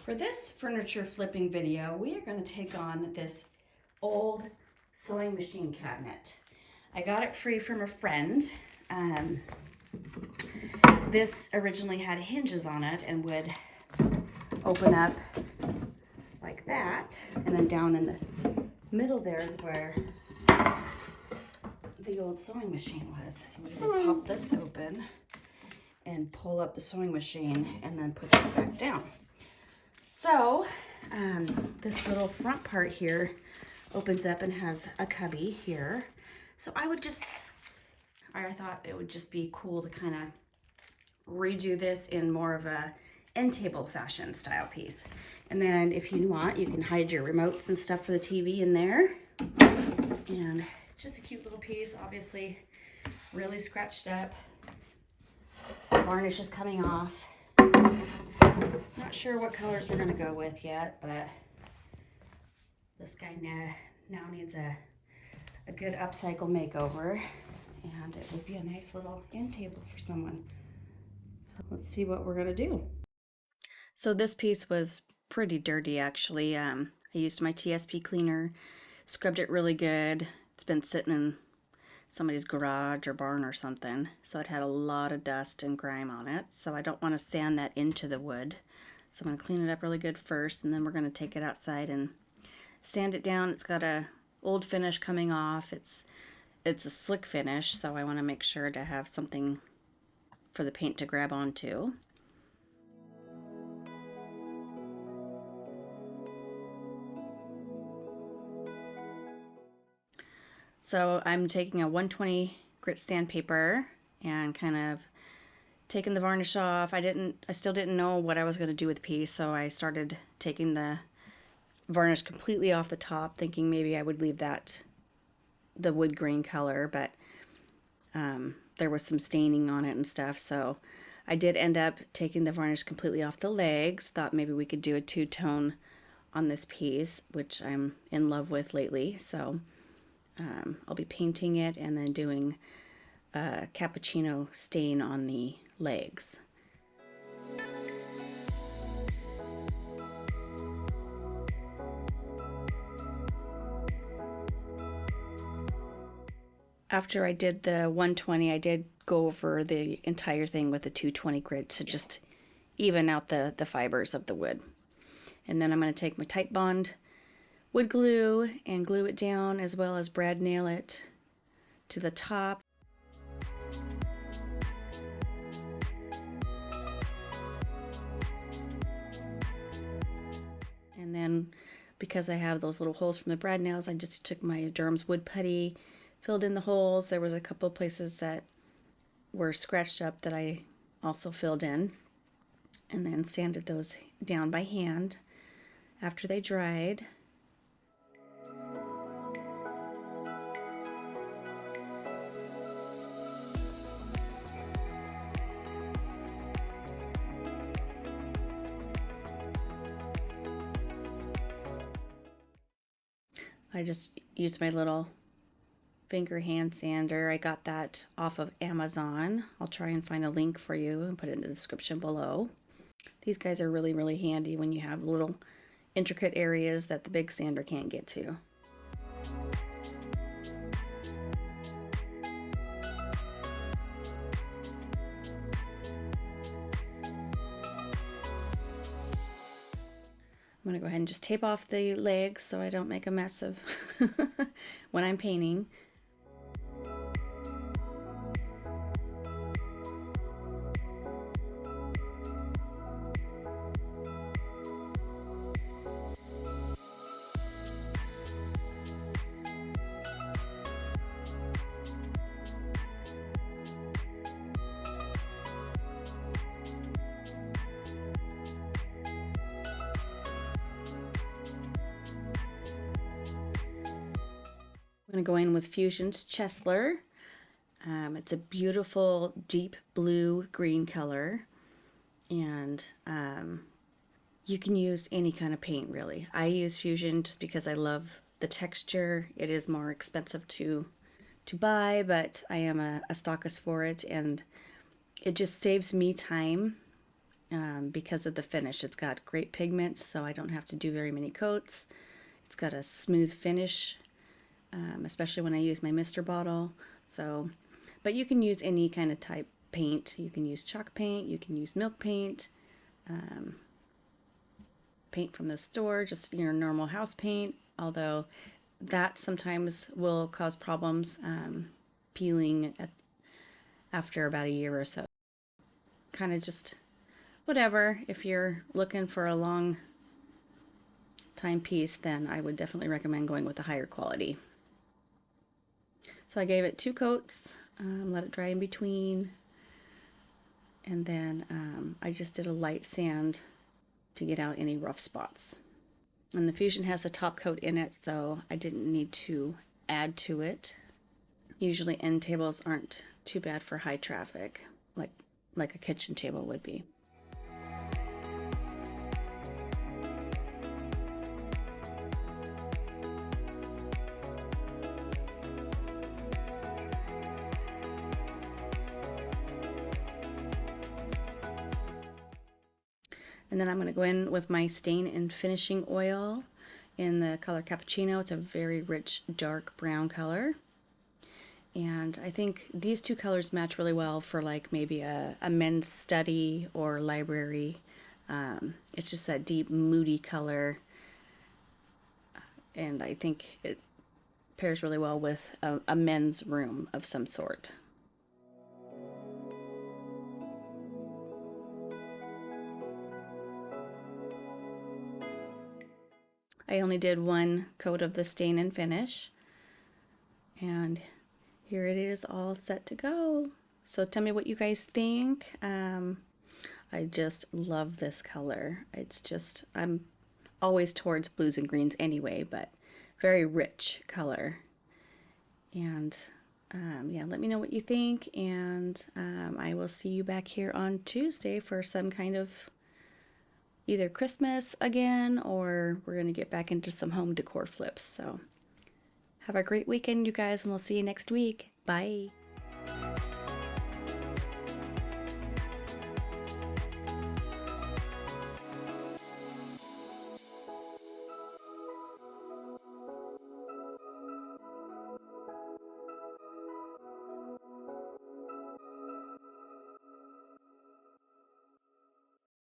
For this furniture flipping video, we are going to take on this old sewing machine cabinet. I got it free from a friend. This originally had hinges on it and would open up like that, and then down in the middle there is where the old sewing machine was. We would pop this open and pull up the sewing machine and then put it back down. So this little front part here opens up and has a cubby here. So I thought it would just be cool to kind of redo this in more of a end table fashion style piece. And then if you want, you can hide your remotes and stuff for the TV in there. And just a cute little piece, obviously really scratched up. Varnish is coming off. Not sure what colors we're gonna go with yet, but this guy now needs a good upcycle makeover, and it would be a nice little end table for someone. So let's see what we're gonna do. So this piece was pretty dirty actually. I used my TSP cleaner, scrubbed it really good. It's been sitting in somebody's garage or barn or something, so it had a lot of dust and grime on it. So I don't want to sand that into the wood. So I'm going to clean it up really good first, and then we're going to take it outside and sand it down. It's got a old finish coming off. It's a slick finish, so I want to make sure to have something for the paint to grab onto. So I'm taking a 120 grit sandpaper and kind of taking the varnish off. I still didn't know what I was going to do with the piece, so I started taking the varnish completely off the top, thinking maybe I would leave that the wood grain color, but there was some staining on it and stuff, so I did end up taking the varnish completely off the legs. Thought maybe we could do a two-tone on this piece, which I'm in love with lately, so I'll be painting it and then doing a cappuccino stain on the legs. After I did the 120, I did go over the entire thing with the 220 grit to just even out the fibers of the wood. And then I'm going to take my Titebond wood glue and glue it down, as well as brad nail it to the top. And then because I have those little holes from the brad nails, I just took my Durham's wood putty, filled in the holes. There was a couple of places that were scratched up that I also filled in, and then sanded those down by hand after they dried. I just used my little finger hand sander. I got that off of Amazon. I'll try and find a link for you and put it in the description below. These guys are really, really handy when you have little intricate areas that the big sander can't get to. I'm going to go ahead and just tape off the legs so I don't make a mess of when I'm painting. I'm going to go in with Fusion's Chesler. It's a beautiful deep blue green color, and you can use any kind of paint really. I use Fusion just because I love the texture. It is more expensive to buy, but I am a stockist for it, and it just saves me time because of the finish. It's got great pigment, so I don't have to do very many coats. It's got a smooth finish, especially when I use my mister bottle. So, but you can use any kind of type paint. You can use chalk paint, you can use milk paint, paint from the store, just your normal house paint, although that sometimes will cause problems peeling after about a year or so. Kind of just whatever. If you're looking for a long time piece, then I would definitely recommend going with a higher quality. So I gave it 2 coats, let it dry in between, and then I just did a light sand to get out any rough spots. And the Fusion has a top coat in it, so I didn't need to add to it. Usually end tables aren't too bad for high traffic, like a kitchen table would be. And then I'm going to go in with my stain and finishing oil in the color Cappuccino. It's a very rich dark brown color. And I think these 2 colors match really well for like maybe a men's study or library. It's just that deep moody color. And I think it pairs really well with a men's room of some sort. I only did 1 coat of the stain and finish, and here it is all set to go. So tell me what you guys think. I just love this color. It's just, I'm always towards blues and greens anyway, but very rich color. And yeah, let me know what you think, and I will see you back here on Tuesday for some kind of either Christmas again, or we're going to get back into some home decor flips. So have a great weekend, you guys, and we'll see you next week. Bye.